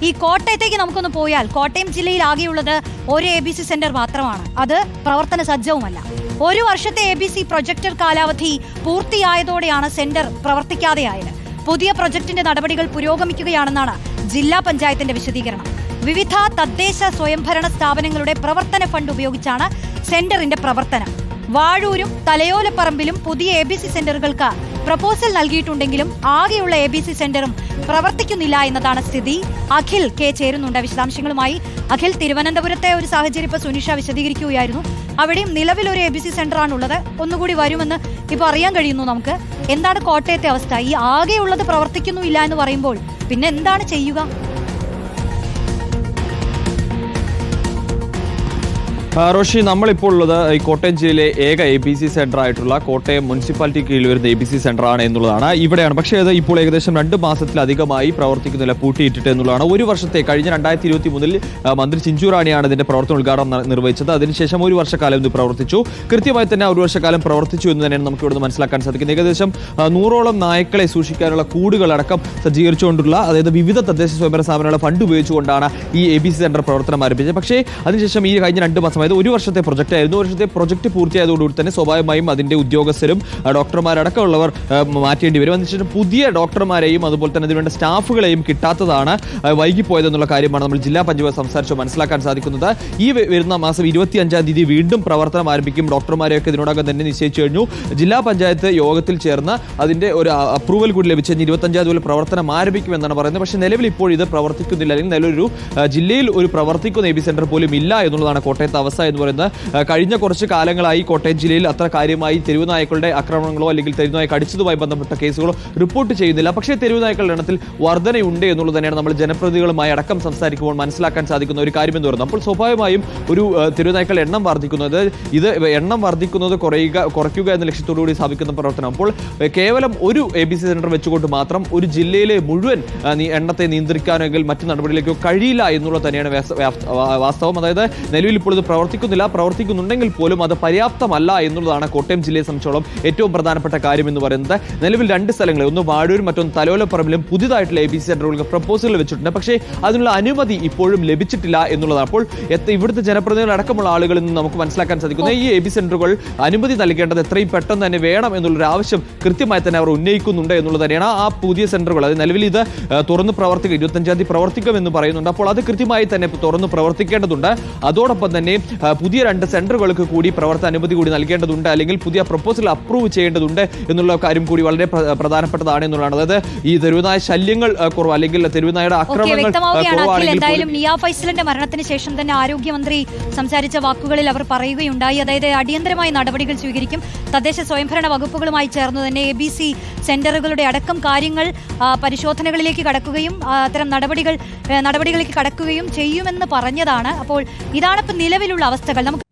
ഈ കോട്ടയത്തേക്ക് നമുക്കൊന്ന് പോയാൽ കോട്ടയം ജില്ലയിൽ ആകെയുള്ളത് ഒരു ABC സെന്റർ മാത്രമാണ്. അത് പ്രവർത്തന സജ്ജവുമല്ല. ഒരു വർഷത്തെ ABC പ്രൊജക്ടർ കാലാവധി പൂർത്തിയായതോടെയാണ് സെന്റർ പ്രവർത്തിക്കാതെയായത്. പുതിയ പ്രൊജക്ടിന്റെ നടപടികൾ പുരോഗമിക്കുകയാണെന്നാണ് ജില്ലാ പഞ്ചായത്തിന്റെ വിശദീകരണം. വിവിധ തദ്ദേശ സ്വയംഭരണ സ്ഥാപനങ്ങളുടെ പ്രവർത്തന ഫണ്ട് ഉപയോഗിച്ചാണ് സെന്ററിന്റെ പ്രവർത്തനം. വാഴൂരും തലയോലപ്പറമ്പിലും പുതിയ ABC സെന്ററുകൾക്ക് പ്രപ്പോസൽ നൽകിയിട്ടുണ്ടെങ്കിലും ആകെയുള്ള ABC സെന്ററും പ്രവർത്തിക്കുന്നില്ല എന്നതാണ് സ്ഥിതി. അഖിൽ കെ ചേരുന്നുണ്ട് വിശദാംശങ്ങളുമായി. അഖിൽ, തിരുവനന്തപുരത്തെ ഒരു സാഹചര്യം ഇപ്പോൾ സുനിഷ വിശദീകരിക്കുകയായിരുന്നു. അവിടെയും നിലവിൽ ഒരു ABC സെന്ററാണുള്ളത്. ഒന്നുകൂടി വരുമെന്ന് ഇപ്പോൾ അറിയാൻ കഴിയുന്നു നമുക്ക്. എന്താണ് കോട്ടയത്തെ അവസ്ഥ? ഈ ആകെയുള്ളത് പ്രവർത്തിക്കുന്നില്ല എന്ന് പറയുമ്പോൾ പിന്നെ എന്താണ് ചെയ്യുക? റോഷി, നമ്മളിപ്പോൾ ഉള്ളത് ഈ കോട്ടയം ജില്ലയിലെ ഏക ABC സെന്റർ ആയിട്ടുള്ള കോട്ടയം മുനിസിപ്പാലിറ്റി കീഴിൽ വരുന്ന ABC സെന്ററാണ് എന്നുള്ളതാണ്. ഇവിടെയാണ്. പക്ഷേ അത് ഇപ്പോൾ ഏകദേശം 2 മാസത്തിലധികമായി പ്രവർത്തിക്കുന്നില്ല, പൂട്ടിയിട്ടിട്ട് എന്നുള്ളതാണ്. ഒരു വർഷത്തെ കഴിഞ്ഞ 2023 മന്ത്രി ചിഞ്ചു റാണിയാണ് ഇതിന്റെ പ്രവർത്തന ഉദ്ഘാടനം നിർവഹിച്ചത്. അതിനുശേഷം ഒരു വർഷക്കാലം ഇത് പ്രവർത്തിച്ചു. കൃത്യമായി തന്നെ ഒരു വർഷക്കാലം പ്രവർത്തിച്ചു എന്ന് തന്നെയാണ് നമുക്ക് ഇവിടുന്ന് മനസ്സിലാക്കാൻ സാധിക്കുന്നത്. ഏകദേശം 100ഓളം നായ്ക്കളെ സൂക്ഷിക്കാനുള്ള കൂടുകളടക്കം സജ്ജീകരിച്ചുകൊണ്ടുള്ള, അതായത് വിവിധ തദ്ദേശ സ്വയംഭരണ സ്ഥാപനങ്ങളുടെ ഫണ്ട് ഉപയോഗിച്ചുകൊണ്ടാണ് ഈ ABC സെന്റർ പ്രവർത്തനം ആരംഭിച്ചത്. പക്ഷേ അതിനുശേഷം ഈ കഴിഞ്ഞ 2 മാസം, ഒരു വർഷത്തെ പ്രൊജക്ട് ആയിരുന്നു. ഒരു വർഷത്തെ പ്രൊജക്ട് പൂർത്തിയായതോടുകൂടി തന്നെ സ്വാഭാവികമായും അതിന്റെ ഉദ്യോഗസ്ഥരും ഡോക്ടർമാരടക്കമുള്ളവർ മാറ്റേണ്ടി വരും. അതിനുശേഷം പുതിയ ഡോക്ടർമാരെയും അതുപോലെ തന്നെ അതിനുവേണ്ട സ്റ്റാഫുകളെയും കിട്ടാത്തതാണ് വൈകിപ്പോയതെന്നുള്ള കാര്യമാണ് നമ്മൾ ജില്ലാ പഞ്ചായത്ത് സംസാരിച്ച് മനസ്സിലാക്കാൻ സാധിക്കുന്നത്. ഈ വരുന്ന മാസം 25-ാം തീയതി വീണ്ടും പ്രവർത്തനം ആരംഭിക്കും. ഡോക്ടർമാരെയൊക്കെ ഇതിനോടകം തന്നെ നിശ്ചയിച്ചു കഴിഞ്ഞു. ജില്ലാ പഞ്ചായത്ത് യോഗത്തിൽ ചേർന്ന് അതിന്റെ ഒരു അപ്രൂവൽ കൂടി ലഭിച്ച് 25-ാം തീയതി പ്രവർത്തനം ആരംഭിക്കുമെന്നാണ് പറയുന്നത്. പക്ഷേ നിലവിൽ ഇപ്പോൾ ഇത് പ്രവർത്തിക്കുന്നില്ല, അല്ലെങ്കിൽ നിലവിലൊരു ജില്ലയിൽ ഒരു പ്രവർത്തിക്കുന്ന ABC സെന്റർ പോലും ഇല്ല എന്നുള്ളതാണ് കോട്ടയത്തെ അവസ്ഥ എന്ന് പറയുന്നത്. കഴിഞ്ഞ കുറച്ച് കാലങ്ങളായി കോട്ടയം ജില്ലയിൽ അത്ര കാര്യമായി തെരുവുനായ്ക്കളുടെ ആക്രമണങ്ങളോ അല്ലെങ്കിൽ തെരുവുനായ കടിച്ചതുമായി ബന്ധപ്പെട്ട കേസുകളോ റിപ്പോർട്ട് ചെയ്യുന്നില്ല. പക്ഷേ തെരുവുനായ്ക്കളുടെ എണ്ണത്തിൽ വർധനയുണ്ട് എന്നുള്ളത് തന്നെയാണ് നമ്മൾ ജനപ്രതിനിധികളുമായി അടക്കം സംസാരിക്കുമ്പോൾ മനസ്സിലാക്കാൻ സാധിക്കുന്ന ഒരു കാര്യം എന്ന് പറയുന്നത്. അപ്പോൾ സ്വാഭാവികമായും ഒരു തെരുവുനായ്ക്കളുടെ എണ്ണം വർദ്ധിക്കുന്നത്, ഇത് എണ്ണം വർദ്ധിക്കുന്നത് കുറയ്ക്കുക എന്ന ലക്ഷ്യത്തോടുകൂടി സ്ഥാപിക്കുന്ന പ്രവർത്തനം. അപ്പോൾ കേവലം ഒരു ABC സെന്റർ വെച്ചുകൊണ്ട് മാത്രം ഒരു ജില്ലയിലെ മുഴുവൻ എണ്ണത്തെ നിയന്ത്രിക്കാനെങ്കിൽ മറ്റു നടപടിയിലേക്കോ കഴിയില്ല എന്നുള്ളത് തന്നെയാണ് വാസ്തവം. അതായത് നിലവിൽ ഇപ്പോൾ ഇത് പ്രവർത്തിക്കുന്നുണ്ടെങ്കിൽ പോലും അത് പര്യാപ്തമല്ല എന്നുള്ളതാണ് കോട്ടയം ജില്ലയെ സംബന്ധിച്ചോളം ഏറ്റവും പ്രധാനപ്പെട്ട കാര്യം എന്ന് പറയുന്നത്. നിലവിൽ 2 സ്ഥലങ്ങളിൽ, ഒന്ന് വാഴൂരും മറ്റൊന്ന് തലയോലപ്പറമ്പിലും പുതിയതായിട്ടുള്ള ABC സെന്ററുകൾക്ക് പ്രപ്പോസൽ വെച്ചിട്ടുണ്ട്. പക്ഷേ അതിനുള്ള അനുമതി ഇപ്പോഴും ലഭിച്ചിട്ടില്ല എന്നുള്ളതാണ്. അപ്പോൾ ഇവിടുത്തെ ജനപ്രതിനിധികൾ അടക്കമുള്ള ആളുകളിൽ നിന്ന് നമുക്ക് മനസ്സിലാക്കാൻ സാധിക്കുന്നത് ഈ ABC സെന്ററുകൾ അനുമതി നൽകേണ്ടത് എത്രയും പെട്ടെന്ന് തന്നെ വേണം എന്നുള്ളൊരു ആവശ്യം കൃത്യമായി തന്നെ അവർ ഉന്നയിക്കുന്നുണ്ട് എന്നുള്ളത് തന്നെയാണ്. ആ പുതിയ സെന്ററുകൾ, അത് നിലവിൽ ഇത് തുറന്ന് പ്രവർത്തിക്കും, 25-ാം തീയതി പ്രവർത്തിക്കുമെന്ന് പറയുന്നുണ്ട്. അപ്പോൾ അത് കൃത്യമായി തന്നെ തുറന്ന് പ്രവർത്തിക്കേണ്ടതുണ്ട്. അതോടൊപ്പം തന്നെ പുതിയ 2 സെന്ററുകൾക്ക് കൂടി പ്രവർത്തന അനുമതി കൂടി നൽകേണ്ടതുണ്ട്, അല്ലെങ്കിൽ പുതിയ പ്രപ്പോസൽ അപ്രൂവ് ചെയ്യേണ്ടതുണ്ട് എന്നുള്ള കാര്യം കൂടി വളരെ പ്രധാനപ്പെട്ടതാണ് എന്നുള്ളതാണ്. അതായത് ഈ തെരുവുനായ ശല്യങ്ങൾ കുറവ്, അല്ലെങ്കിൽ തെരുവുനായുടെ ആക്രമണങ്ങൾ കുറവാണെങ്കിൽ. എന്തായാലും മിയ ഫൈസലിന്റെ മരണത്തിന് ശേഷം തന്നെ ആരോഗ്യമന്ത്രി സംസാരിച്ച വാക്കുകളിൽ അവർ പറയുകയുണ്ടായി, അതായത് അടിയന്തരമായി നടപടികൾ സ്വീകരിക്കും. തദ്ദേശ സ്വയംഭരണ വകുപ്പുകളുമായി ചേർന്ന് തന്നെ ABC സെന്ററുകളുടെ അടക്കം കാര്യങ്ങൾ പരിശോധനകളിലേക്ക് കടക്കുകയും അത്തരം നടപടികളിലേക്ക് കടക്കുകയും ചെയ്യുമെന്ന് പറഞ്ഞതാണ്. അപ്പോൾ ഇതാണ് ഇപ്പം നിലവിലുള്ള അവസ്ഥകൾ. നമുക്ക്